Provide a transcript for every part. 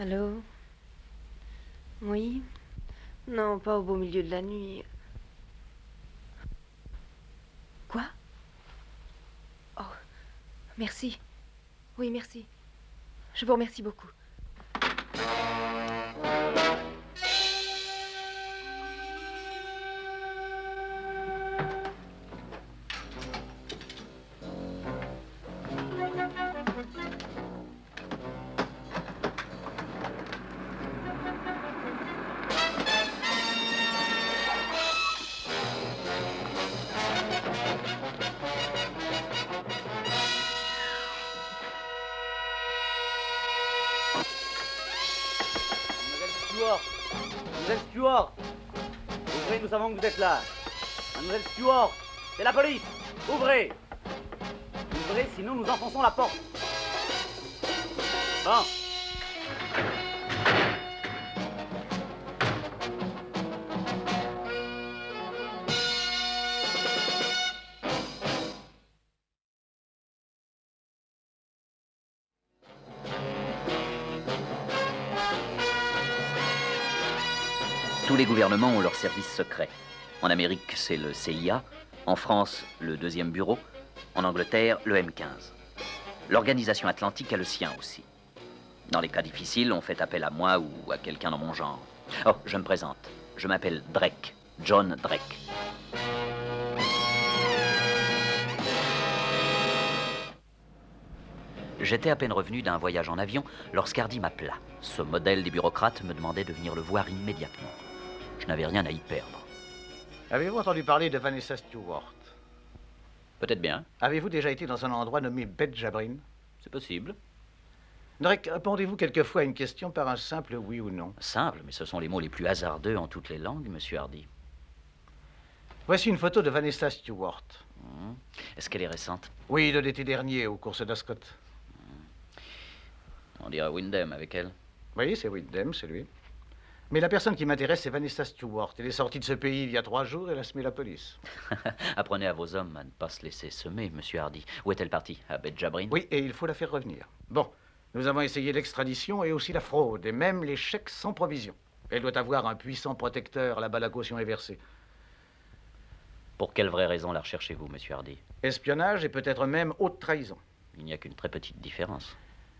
Allô? Oui? Non, pas au beau milieu de la nuit. Quoi? Oh, merci. Oui, merci. Je vous remercie beaucoup. Mademoiselle Stewart, ouvrez, nous savons que vous êtes là. Mademoiselle Stewart, c'est la police. Ouvrez. Ouvrez, sinon nous enfonçons la porte. Bon. Tous les gouvernements ont leurs services secrets. En Amérique, c'est le CIA. En France, le 2e bureau. En Angleterre, le M15. L'organisation atlantique a le sien aussi. Dans les cas difficiles, on fait appel à moi ou à quelqu'un dans mon genre. Oh, je me présente. Je m'appelle Drake. John Drake. J'étais à peine revenu d'un voyage en avion lorsqu'Hardy m'appela. Ce modèle des bureaucrates me demandait de venir le voir immédiatement. Je n'avais rien à y perdre. Avez-vous entendu parler de Vanessa Stewart? Peut-être bien. Avez-vous déjà été dans un endroit nommé Bet Jabrin? C'est possible. Drake, répondez-vous quelquefois à une question par un simple oui ou non? Simple, mais ce sont les mots les plus hasardeux en toutes les langues, monsieur Hardy. Voici une photo de Vanessa Stewart. Est-ce qu'elle est récente? Oui, de l'été dernier, aux courses d'Ascot. On dirait Windham avec elle. Oui, c'est Windham, c'est lui. Mais la personne qui m'intéresse, c'est Vanessa Stewart. Elle est sortie de ce pays il y a 3 jours et elle a semé la police. Apprenez à vos hommes à ne pas se laisser semer, monsieur Hardy. Où est-elle partie? À Bet Jabrin? Oui, et il faut la faire revenir. Bon, nous avons essayé l'extradition et aussi la fraude, et même les chèques sans provision. Elle doit avoir un puissant protecteur, là-bas la caution est versée. Pour quelle vraie raison la recherchez-vous, monsieur Hardy? Espionnage et peut-être même haute trahison. Il n'y a qu'une très petite différence.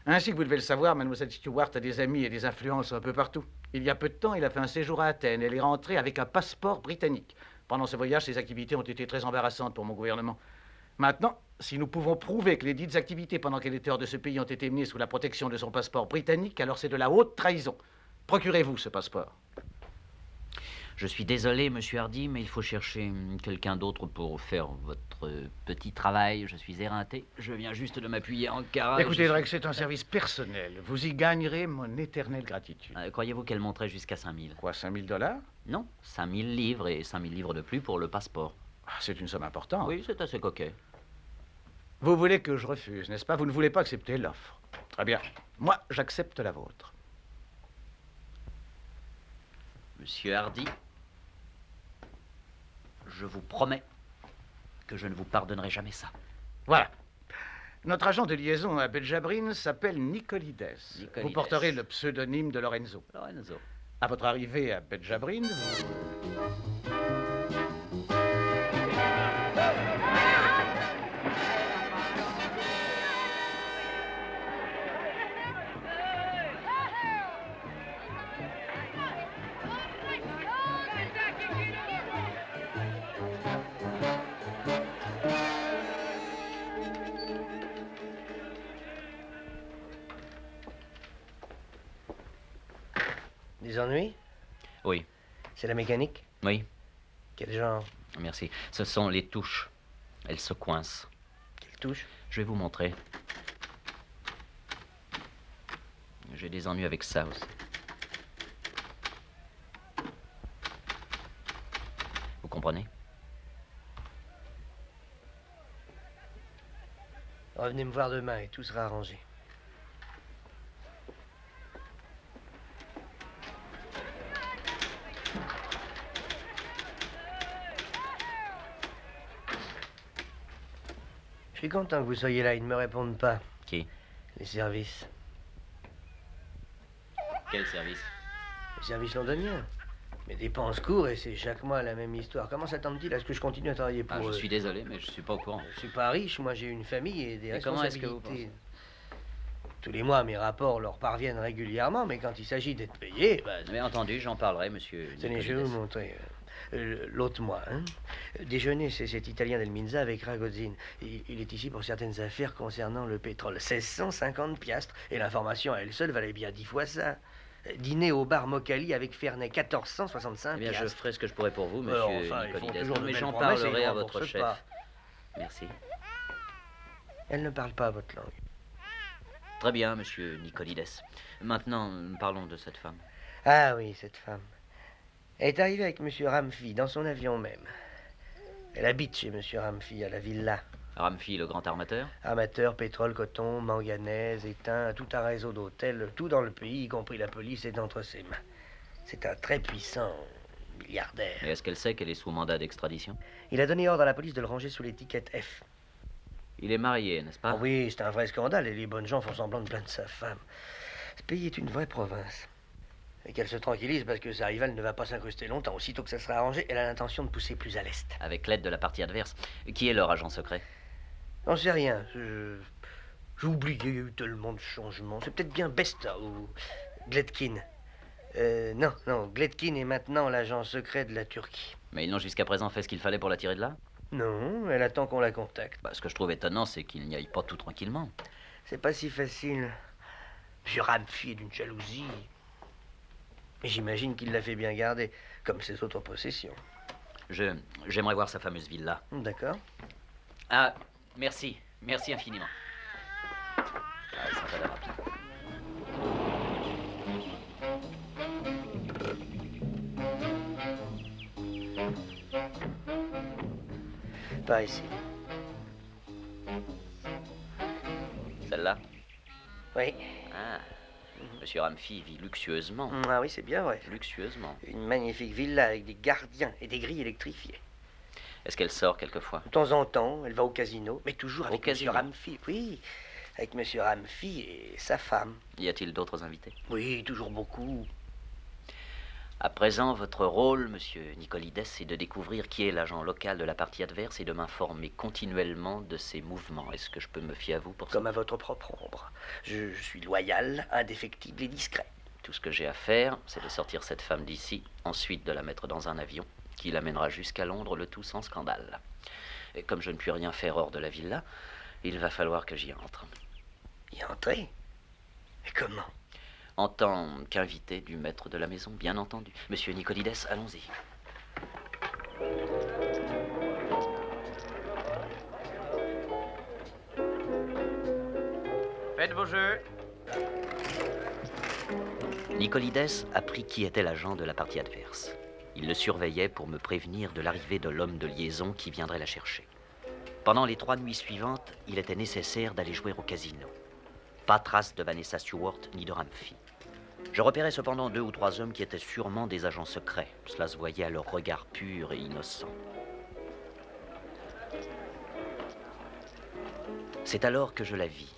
Ainsi que vous devez le savoir, mademoiselle Stewart a des amis et des influences un peu partout. Il y a peu de temps, il a fait un séjour à Athènes. Elle est rentrée avec un passeport britannique. Pendant ce voyage, ses activités ont été très embarrassantes pour mon gouvernement. Maintenant, si nous pouvons prouver que les dites activités pendant qu'elle était hors de ce pays ont été menées sous la protection de son passeport britannique, alors c'est de la haute trahison. Procurez-vous ce passeport. Je suis désolé, monsieur Hardy, mais il faut chercher quelqu'un d'autre pour faire votre petit travail. Je suis éreinté. Je viens juste de m'appuyer en carrage. Écoutez, Drake, c'est un service personnel. Vous y gagnerez mon éternelle gratitude. Croyez-vous qu'elle monterait jusqu'à 5000? Quoi, 5000 $? Non, 5000 livres et 5000 livres de plus pour le passeport. Ah, c'est une somme importante. Oui, c'est assez coquet. Vous voulez que je refuse, n'est-ce pas? Vous ne voulez pas accepter l'offre. Très bien. Moi, j'accepte la vôtre. Monsieur Hardy, je vous promets que je ne vous pardonnerai jamais ça. Voilà. Notre agent de liaison à Bet Jabrin s'appelle Nicolides. Vous porterez le pseudonyme de Lorenzo. Lorenzo. À votre arrivée à Bet Jabrin, vous... Des ennuis? Oui. C'est la mécanique? Oui. Quel genre? Merci. Ce sont les touches. Elles se coincent. Quelle touche? Je vais vous montrer. J'ai des ennuis avec ça aussi. Vous comprenez? Revenez me voir demain et tout sera arrangé. Je suis content que vous soyez là, ils ne me répondent pas. Qui? Les services. Quel service? Le service londonien. Mes dépenses courent et c'est chaque mois la même histoire. Comment s'attendent-ils à ce que je continue à travailler pour Je eux? suis désolé, mais je suis pas au courant. Je suis pas riche, moi j'ai une famille et des Et comment est-ce que responsabilités. vous Tous les mois, mes rapports leur parviennent régulièrement, mais quand il s'agit d'être payé, Bien entendu, j'en parlerai, monsieur tenez, je vais Nicolides. vous montrer. L'autre mois, hein. Déjeuner, c'est cet Italien del Minza avec Ragozine. Il est ici pour certaines affaires concernant le pétrole. 1650 piastres. Et l'information à elle seule valait bien 10 fois ça. Dîner au bar Mocali avec Fernet, 1465 Eh bien, je piastres. ferai ce que je pourrai pour vous, monsieur Enfin, ils font Nicolides. toujours de Mais belles j'en promesses et parlerai ils à ne votre remboursent chef. pas. Merci. Elle ne parle pas votre langue. Très bien, monsieur Nicolides. Maintenant, parlons de cette femme. Ah oui, cette femme. Elle est arrivée avec monsieur Ramfi, dans son avion même. Elle habite chez monsieur Ramfi, à la villa. Ramfi, le grand armateur. Amateur, pétrole, coton, manganèse, étain, tout un réseau d'hôtels, tout dans le pays, y compris la police, est entre ses mains. C'est un très puissant milliardaire. Et est-ce qu'elle sait qu'elle est sous mandat d'extradition? Il a donné ordre à la police de le ranger sous l'étiquette F. Il est marié, n'est-ce pas? Ah oui, c'est un vrai scandale et les bonnes gens font semblant de plaindre sa femme. Ce pays est une vraie province. Et qu'elle se tranquillise parce que sa rivale ne va pas s'incruster longtemps. Aussitôt que ça sera arrangé, elle a l'intention de pousser plus à l'est. Avec l'aide de la partie adverse. Qui est leur agent secret? J'en sais rien. J'ai oublié, il y a eu tellement de changements. C'est peut-être bien Besta ou Gletkin. Non, Gletkin est maintenant l'agent secret de la Turquie. Mais ils n'ont jusqu'à présent fait ce qu'il fallait pour la tirer de là? Non, elle attend qu'on la contacte. Ce que je trouve étonnant, c'est qu'il n'y aille pas tout tranquillement. C'est pas si facile. Monsieur Ramfi est d'une jalousie. Mais j'imagine qu'il l'a fait bien garder, comme ses autres possessions. J'aimerais voir sa fameuse villa. D'accord. Ah, merci. Merci infiniment. Ah, ça va l'air rapide. Par ici. Celle-là? Oui. Ah, monsieur Ramfi vit luxueusement. Ah oui, c'est bien vrai. Luxueusement. Une magnifique villa avec des gardiens et des grilles électrifiées. Est-ce qu'elle sort quelquefois? De temps en temps, elle va au casino, mais toujours Au avec casino? monsieur Ramfi. Oui, avec monsieur Ramfi et sa femme. Y a-t-il d'autres invités? Oui, toujours beaucoup. À présent, votre rôle, monsieur Nicolides, est de découvrir qui est l'agent local de la partie adverse et de m'informer continuellement de ses mouvements. Est-ce que je peux me fier à vous pour ça? Comme à votre propre ombre. Je suis loyal, indéfectible et discret. Tout ce que j'ai à faire, c'est de sortir cette femme d'ici, ensuite de la mettre dans un avion qui l'amènera jusqu'à Londres, le tout sans scandale. Et comme je ne puis rien faire hors de la villa, il va falloir que j'y entre. Y entrer? Mais comment? En tant qu'invité du maître de la maison, bien entendu. Monsieur Nicolides, allons-y. Faites vos jeux. Nicolides apprit qui était l'agent de la partie adverse. Il le surveillait pour me prévenir de l'arrivée de l'homme de liaison qui viendrait la chercher. Pendant les 3 nuits suivantes, il était nécessaire d'aller jouer au casino. Pas trace de Vanessa Stewart ni de Ramfi. Je repérais cependant 2 ou 3 hommes qui étaient sûrement des agents secrets. Cela se voyait à leur regard pur et innocent. C'est alors que je la vis.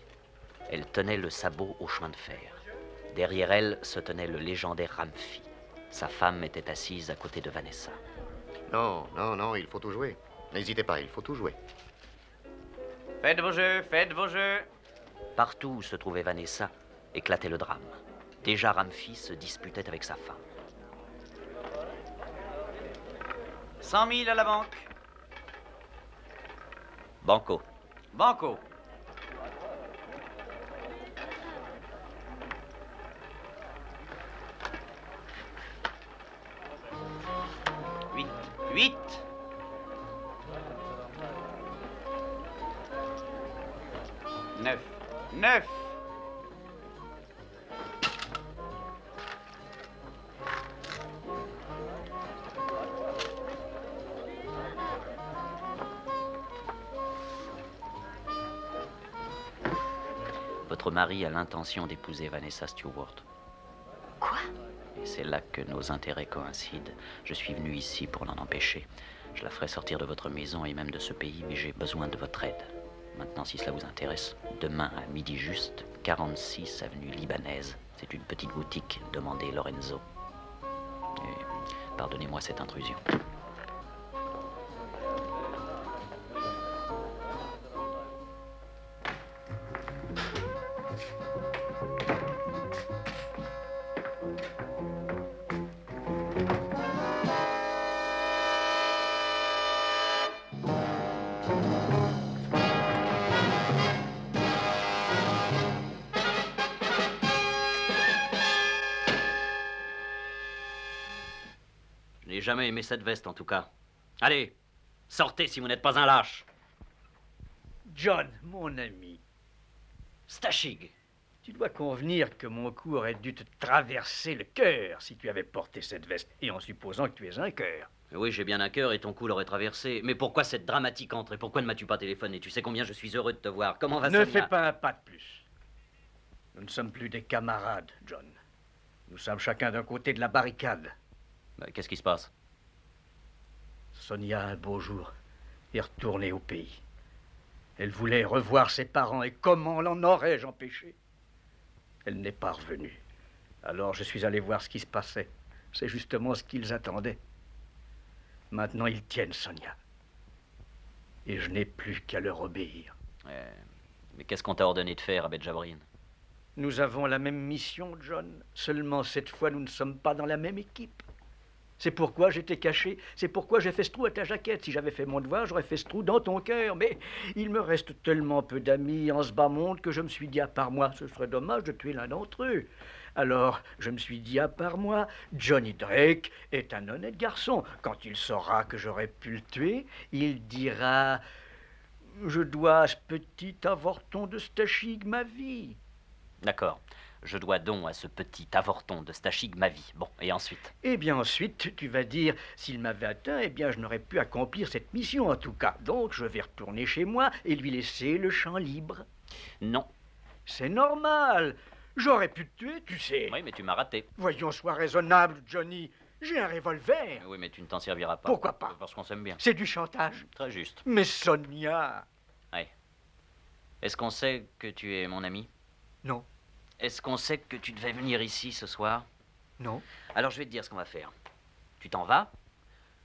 Elle tenait le sabot au chemin de fer. Derrière elle se tenait le légendaire Ramfi. Sa femme était assise à côté de Vanessa. Non, il faut tout jouer. N'hésitez pas, il faut tout jouer. Faites vos jeux, faites vos jeux. Partout où se trouvait Vanessa, éclatait le drame. Déjà Ramfi se disputait avec sa femme. 100 000 à la banque. Banco. Banco. Huit. 9. Votre mari a l'intention d'épouser Vanessa Stewart. Quoi? Et c'est là que nos intérêts coïncident. Je suis venu ici pour l'en empêcher. Je la ferai sortir de votre maison et même de ce pays, mais j'ai besoin de votre aide. Maintenant, si cela vous intéresse, demain à midi juste, 46 avenue Libanaise, C'est une petite boutique, demandez Lorenzo. Et pardonnez-moi cette intrusion. Je n'ai jamais aimé cette veste, en tout cas. Allez, sortez si vous n'êtes pas un lâche. John, mon ami, Stachig. tu dois convenir que mon coup aurait dû te traverser le cœur si tu avais porté cette veste, et en supposant que tu aies un cœur. Oui, j'ai bien un cœur et ton cou l'aurait traversé. Mais pourquoi cette dramatique entrée? Pourquoi ne m'as-tu pas téléphoné? Tu sais combien je suis heureux de te voir. Comment va Ne Sonia? fais pas un pas de plus. Nous ne sommes plus des camarades, John. Nous sommes chacun d'un côté de la barricade. Qu'est-ce qui se passe? Sonia, un beau jour, est retournée au pays. Elle voulait revoir ses parents, et comment l'en aurais-je empêché? Elle n'est pas revenue. Alors je suis allé voir ce qui se passait. C'est justement ce qu'ils attendaient. Maintenant, ils tiennent Sonia. Et je n'ai plus qu'à leur obéir. Mais qu'est-ce qu'on t'a ordonné de faire à Bet-Jabrin? Nous avons la même mission, John. Seulement, cette fois, nous ne sommes pas dans la même équipe. C'est pourquoi j'étais caché. C'est pourquoi j'ai fait ce trou à ta jaquette. Si j'avais fait mon devoir, j'aurais fait ce trou dans ton cœur. Mais il me reste tellement peu d'amis en ce bas monde que je me suis dit à part moi, ce serait dommage de tuer l'un d'entre eux. Alors, je me suis dit à part moi, Johnny Drake est un honnête garçon. Quand il saura que j'aurais pu le tuer, il dira « Je dois à ce petit avorton de Stachig ma vie ». D'accord. Je dois donc à ce petit avorton de Stachig ma vie. Bon, et ensuite? Eh bien ensuite, tu vas dire, s'il m'avait atteint, eh bien je n'aurais pu accomplir cette mission en tout cas. Donc je vais retourner chez moi et lui laisser le champ libre. Non. C'est normal. J'aurais pu te tuer, tu sais. Oui, mais tu m'as raté. Voyons, sois raisonnable, Johnny. J'ai un revolver. Oui, mais tu ne t'en serviras pas. Pourquoi pas? Parce qu'on s'aime bien. C'est du chantage. Très juste. Mais Sonia... Est-ce qu'on sait que tu es mon ami? Non. Est-ce qu'on sait que tu devais venir ici ce soir? Non. Alors je vais te dire ce qu'on va faire. Tu t'en vas,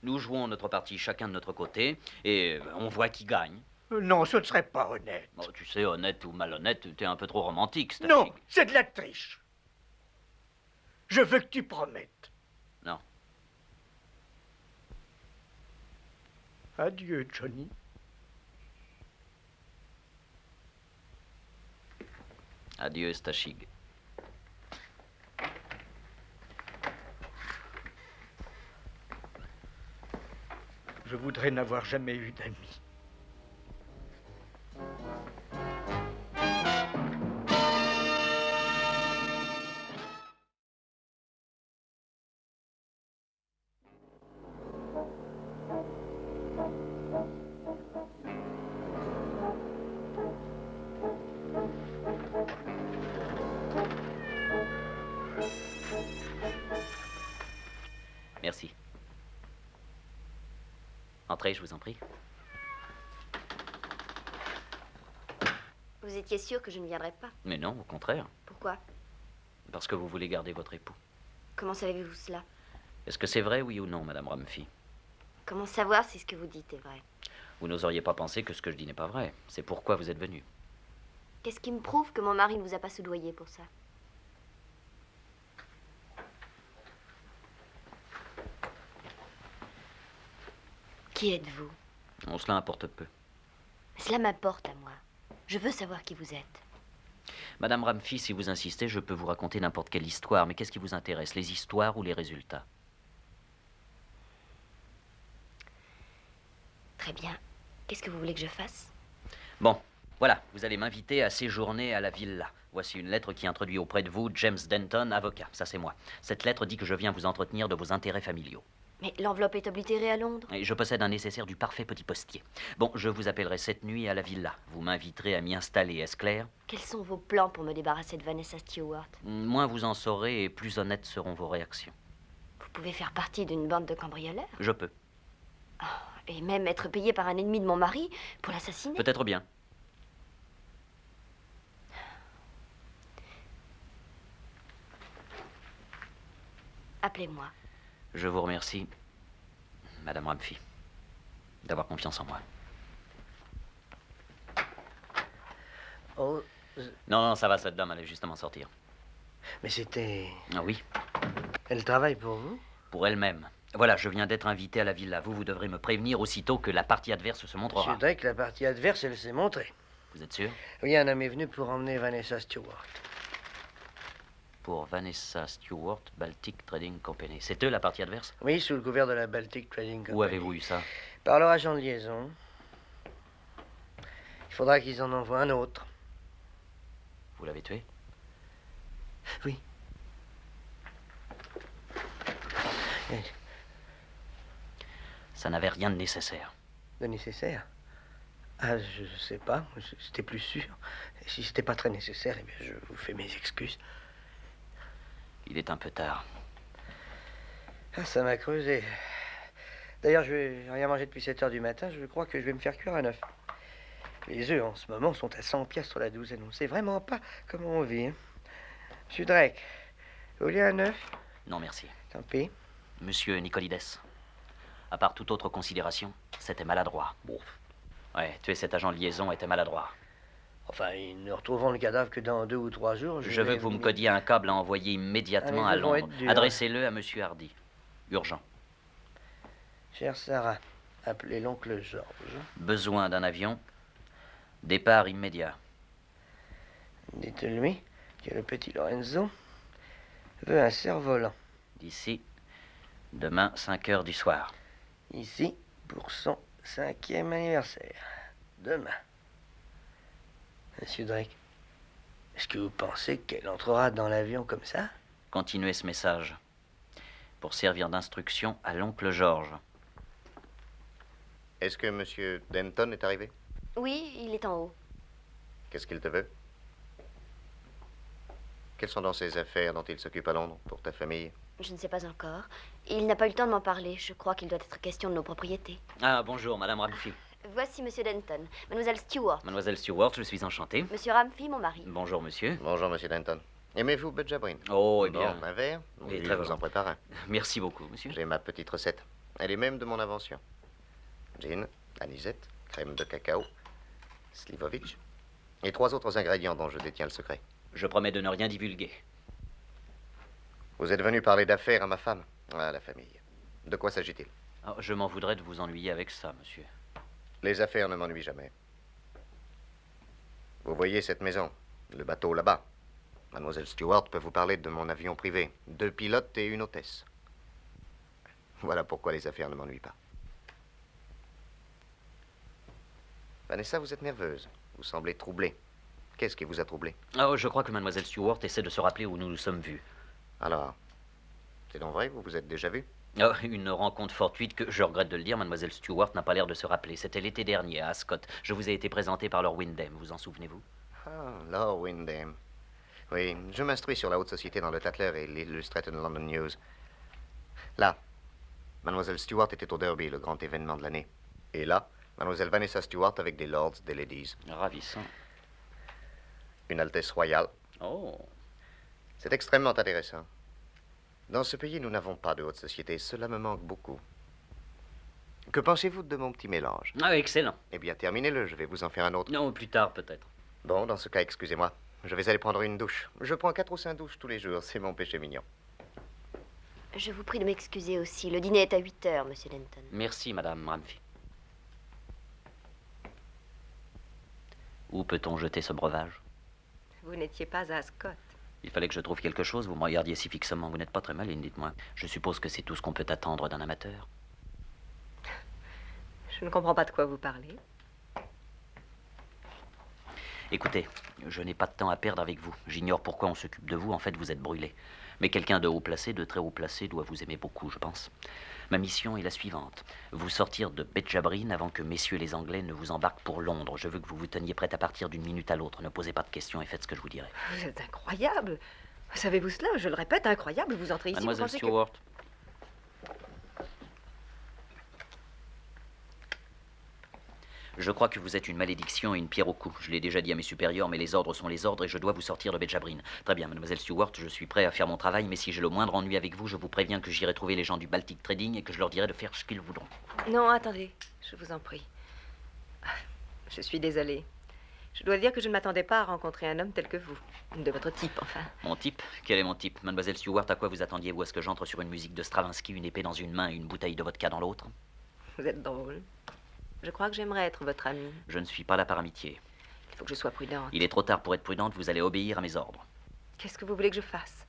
nous jouons notre partie chacun de notre côté, et on voit qui gagne. Non, ce ne serait pas honnête. Bon, tu sais, honnête ou malhonnête, t'es un peu trop romantique, Stachig. Non, c'est de la triche. Je veux que tu promettes. Non. Adieu, Johnny. Adieu, Stachig. Je voudrais n'avoir jamais eu d'amis. Merci. Entrez, je vous en prie. Vous étiez sûr que je ne viendrais pas? Mais non, au contraire. Pourquoi? Parce que vous voulez garder votre époux. Comment savez-vous cela? Est-ce que c'est vrai, oui ou non, Madame Rumfy? Comment savoir si ce que vous dites est vrai? Vous n'oseriez pas penser que ce que je dis n'est pas vrai. C'est pourquoi vous êtes venu. Qu'est-ce qui me prouve que mon mari ne vous a pas soudoyé pour ça? Qui êtes-vous? Cela importe peu. Cela m'importe à moi. Je veux savoir qui vous êtes. Madame Rumfy, si vous insistez, je peux vous raconter n'importe quelle histoire. Mais qu'est-ce qui vous intéresse, les histoires ou les résultats? Très bien. Qu'est-ce que vous voulez que je fasse? Bon, voilà, vous allez m'inviter à séjourner à la villa. Voici une lettre qui introduit auprès de vous James Denton, avocat. Ça, c'est moi. Cette lettre dit que je viens vous entretenir de vos intérêts familiaux. Mais l'enveloppe est oblitérée à Londres. Et je possède un nécessaire du parfait petit postier. Bon, je vous appellerai cette nuit à la villa. Vous m'inviterez à m'y installer, est-ce clair? Quels sont vos plans pour me débarrasser de Vanessa Stewart? Moins vous en saurez et plus honnêtes seront vos réactions. Vous pouvez faire partie d'une bande de cambrioleurs? Je peux. Oh, et même être payé par un ennemi de mon mari pour l'assassiner? Peut-être bien. Appelez-moi. Je vous remercie, Madame Ramfi, d'avoir confiance en moi. Oh, Non, ça va, cette dame allait justement sortir. mais c'était... Ah oui, Elle travaille pour vous? pour elle-même. Voilà, je viens d'être invité à la villa. Vous devrez me prévenir aussitôt que la partie adverse se montrera. Monsieur Drake, la partie adverse, elle s'est montrée. Vous êtes sûr? Oui, un homme est venu pour emmener Vanessa Stewart. Pour Vanessa Stewart, Baltic Trading Company. C'est eux la partie adverse? Oui, sous le couvert de la Baltic Trading Company. Où avez-vous eu ça? Par leur agent de liaison. Il faudra qu'ils en envoient un autre. Vous l'avez tué? Oui. Ça n'avait rien de nécessaire. De nécessaire? Ah, je sais pas. C'était plus sûr. Si c'était pas très nécessaire, eh bien, je vous fais mes excuses. Il est un peu tard. Ah, ça m'a creusé. D'ailleurs, je n'ai rien mangé depuis 7 heures du matin. Je crois que je vais me faire cuire un œuf. Les œufs, en ce moment, sont à 100 piastres la douzaine. On ne sait vraiment pas comment on vit. Hein. Monsieur Drake, vous voulez un œuf? Non, merci. Tant pis. Monsieur Nicolides, à part toute autre considération, c'était maladroit. Bon. Ouais, tuer cet agent de liaison était maladroit. Enfin, ils ne retrouveront le cadavre que dans 2 ou 3 jours. Je veux que vous me codiez un câble à envoyer immédiatement Ah, à mais ils vont Londres. être durs. Adressez-le à Monsieur Hardy. Urgent. Chère Sarah, appelez l'oncle George. Besoin d'un avion. Départ immédiat. Dites-lui que le petit Lorenzo veut un cerf-volant. D'ici demain, 5 heures du soir. Ici, pour son 5e anniversaire. Demain. Monsieur Drake, est-ce que vous pensez qu'elle entrera dans l'avion comme ça? Continuez ce message. Pour servir d'instruction à l'oncle George. Est-ce que Monsieur Denton est arrivé? Oui, il est en haut. Qu'est-ce qu'il te veut? Quelles sont donc ces affaires dont il s'occupe à Londres pour ta famille? Je ne sais pas encore. Il n'a pas eu le temps de m'en parler. Je crois qu'il doit être question de nos propriétés. Ah, bonjour, Madame Ramfi. Voici Monsieur Denton, Mademoiselle Stewart. Mademoiselle Stewart, je suis enchanté. Monsieur Ramfi, mon mari. Bonjour, monsieur. Bonjour, Monsieur Denton. Aimez-vous Budjabrin? Oh, eh bien. Bon, un verre? Oui, Oui, très je vous en volontiers. prépare un. Merci beaucoup, monsieur. J'ai ma petite recette. Elle est même de mon invention. Gin, anisette, crème de cacao, slivovitch et 3 autres ingrédients dont je détiens le secret. Je promets de ne rien divulguer. Vous êtes venu parler d'affaires à ma femme? À la famille. De quoi s'agit-il? Oh, je m'en voudrais de vous ennuyer avec ça, monsieur. Les affaires ne m'ennuient jamais. Vous voyez cette maison, le bateau là-bas. Mademoiselle Stewart peut vous parler de mon avion privé. 2 pilotes et une hôtesse. Voilà pourquoi les affaires ne m'ennuient pas. Vanessa, vous êtes nerveuse. Vous semblez troublée. Qu'est-ce qui vous a troublé? Oh, je crois que Mademoiselle Stewart essaie de se rappeler où nous nous sommes vus. Alors, c'est donc vrai, vous vous êtes déjà vus? Oh, une rencontre fortuite que, je regrette de le dire, Mademoiselle Stewart n'a pas l'air de se rappeler. C'était l'été dernier à Ascot. Je vous ai été présenté par Lord Wyndham, vous en souvenez-vous? Ah, Lord Wyndham. Oui, je m'instruis sur la haute société dans le Tatler et l'Illustrated London News. Là, Mademoiselle Stewart était au Derby, le grand événement de l'année. Et là, Mademoiselle Vanessa Stewart avec des lords, des ladies. Ravissant. Une Altesse royale. Oh. C'est extrêmement intéressant. Dans ce pays, nous n'avons pas de haute société. Cela me manque beaucoup. Que pensez-vous de mon petit mélange? Ah, excellent. Eh bien, terminez-le. Je vais vous en faire un autre. Non, plus tard, peut-être. Bon, dans ce cas, excusez-moi. Je vais aller prendre une douche. Je prends 4 ou 5 douches tous les jours. C'est mon péché mignon. Je vous prie de m'excuser aussi. Le dîner est à 8 heures, Monsieur Denton. Merci, Madame Ramfi. Où peut-on jeter ce breuvage? Vous n'étiez pas à Ascot. Il fallait que je trouve quelque chose. Vous me regardiez si fixement. Vous n'êtes pas très maligne, dites-moi. Je suppose que c'est tout ce qu'on peut attendre d'un amateur. Je ne comprends pas de quoi vous parlez. Écoutez, je n'ai pas de temps à perdre avec vous. J'ignore pourquoi on s'occupe de vous. En fait, vous êtes brûlé. Mais quelqu'un de haut placé, de très haut placé, doit vous aimer beaucoup, je pense. Ma mission est la suivante. Vous sortir de Betjabrin avant que messieurs les Anglais ne vous embarquent pour Londres. Je veux que vous vous teniez prête à partir d'une minute à l'autre. Ne posez pas de questions et faites ce que je vous dirai. Vous êtes incroyable. Savez-vous cela? Je le répète, incroyable. Vous entrez ici, vous Mademoiselle pensez que... Stewart. Je crois que vous êtes une malédiction et une pierre au cou. Je l'ai déjà dit à mes supérieurs, mais les ordres sont les ordres et je dois vous sortir de Bedjabrine. Très bien, mademoiselle Stewart, je suis prêt à faire mon travail, mais si j'ai le moindre ennui avec vous, je vous préviens que j'irai trouver les gens du Baltic Trading et que je leur dirai de faire ce qu'ils voudront. Non, attendez, je vous en prie. Je suis désolée. Je dois dire que je ne m'attendais pas à rencontrer un homme tel que vous. De votre type, enfin. Mon type? Quel est mon type? Mademoiselle Stewart, à quoi vous attendiez-vous? À ce que j'entre sur une musique de Stravinsky, une épée dans une main et une bouteille de vodka dans l'autre? Vous êtes drôle. Je crois que j'aimerais être votre amie. Je ne suis pas là par amitié. Il faut que je sois prudente. Il est trop tard pour être prudente, vous allez obéir à mes ordres. Qu'est-ce que vous voulez que je fasse?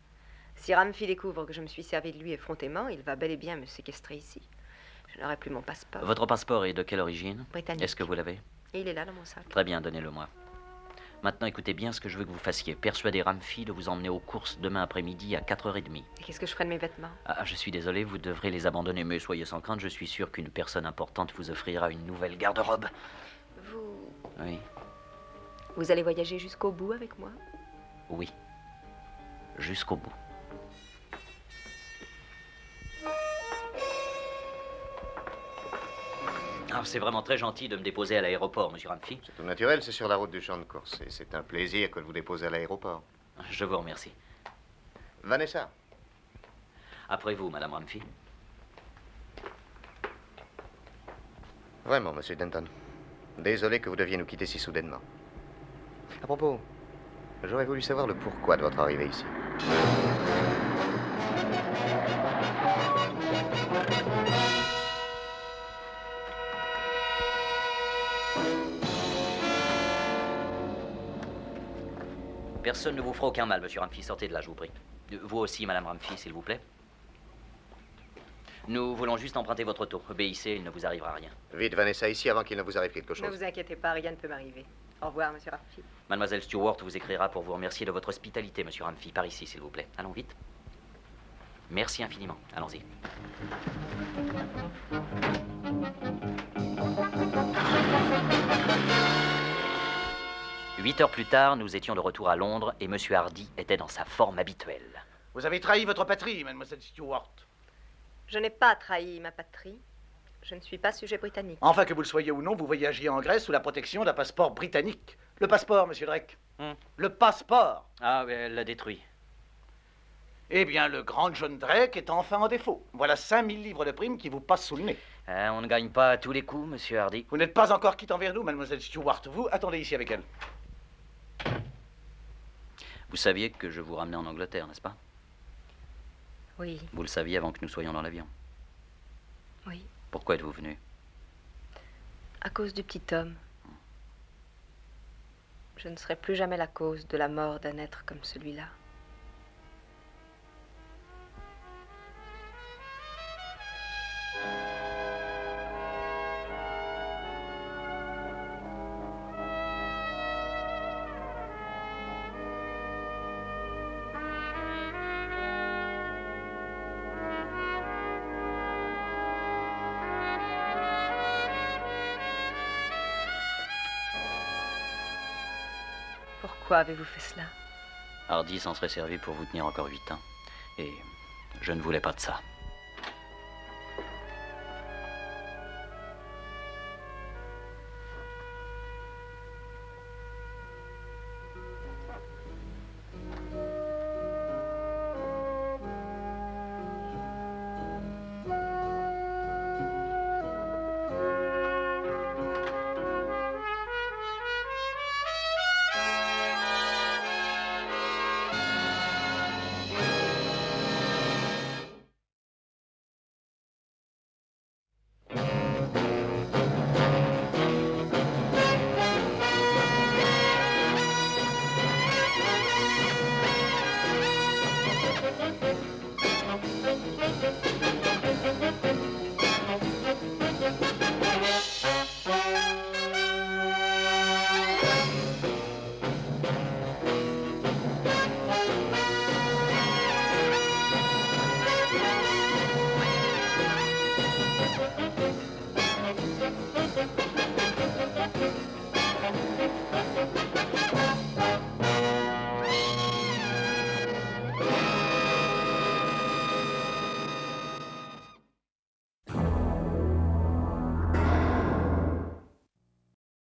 Si Ramfi découvre que je me suis servi de lui effrontément, il va bel et bien me séquestrer ici. Je n'aurai plus mon passeport. Votre passeport est de quelle origine? Britannique. Est-ce que vous l'avez? Et il est là dans mon sac. Très bien, donnez-le-moi. Maintenant, écoutez bien ce que je veux que vous fassiez. Persuadez Ramfi de vous emmener aux courses demain après-midi à 4h30. Et qu'est-ce que je ferai de mes vêtements? Ah, je suis désolé, vous devrez les abandonner, mais soyez sans crainte, je suis sûr qu'une personne importante vous offrira une nouvelle garde-robe. Vous... Oui, Vous allez voyager jusqu'au bout avec moi? oui. Jusqu'au bout. Ah, c'est vraiment très gentil de me déposer à l'aéroport, monsieur Ramfi. C'est tout naturel, c'est sur la route du champ de course. Et c'est un plaisir que de vous déposer à l'aéroport. Je vous remercie. Vanessa, Après vous, madame Ramfi. vraiment, monsieur Denton. Désolé que vous deviez nous quitter si soudainement. À propos, j'aurais voulu savoir le pourquoi de votre arrivée ici. Personne ne vous fera aucun mal, monsieur Ramfi. Sortez de là, je vous prie. Vous aussi, madame Ramfi, s'il vous plaît. Nous voulons juste emprunter votre auto. Obéissez, il ne vous arrivera rien. Vite, Vanessa, ici avant qu'il ne vous arrive quelque Ne chose. vous inquiétez pas, rien ne peut m'arriver. Au revoir, monsieur Ramfi. Mademoiselle Stewart vous écrira pour vous remercier de votre hospitalité, monsieur Ramfi. Par ici, s'il vous plaît. Allons vite. Merci infiniment. Allons-y. 8 heures plus tard, nous étions de retour à Londres et monsieur Hardy était dans sa forme habituelle. Vous avez trahi votre patrie, mademoiselle Stewart. Je n'ai pas trahi ma patrie. Je ne suis pas sujet britannique. Enfin, que vous le soyez ou non, vous voyagiez en Grèce sous la protection d'un passeport britannique. Le passeport, monsieur Drake. Le passeport. Ah, elle l'a détruit. Eh bien, le grand John Drake est enfin en défaut. Voilà 5000 livres de prime qui vous passent sous le nez. On ne gagne pas à tous les coups, monsieur Hardy. Vous n'êtes pas encore quitte envers nous, mademoiselle Stewart. Vous, attendez ici avec elle. Vous saviez que je vous ramenais en Angleterre, n'est-ce pas? Oui, Vous le saviez avant que nous soyons dans l'avion. oui. Pourquoi êtes-vous venu? À cause du petit homme. Je ne serai plus jamais la cause de la mort d'un être comme celui-là. Pourquoi avez-vous fait cela? Hardy s'en serait servi pour vous tenir encore 8 ans. Et je ne voulais pas de ça.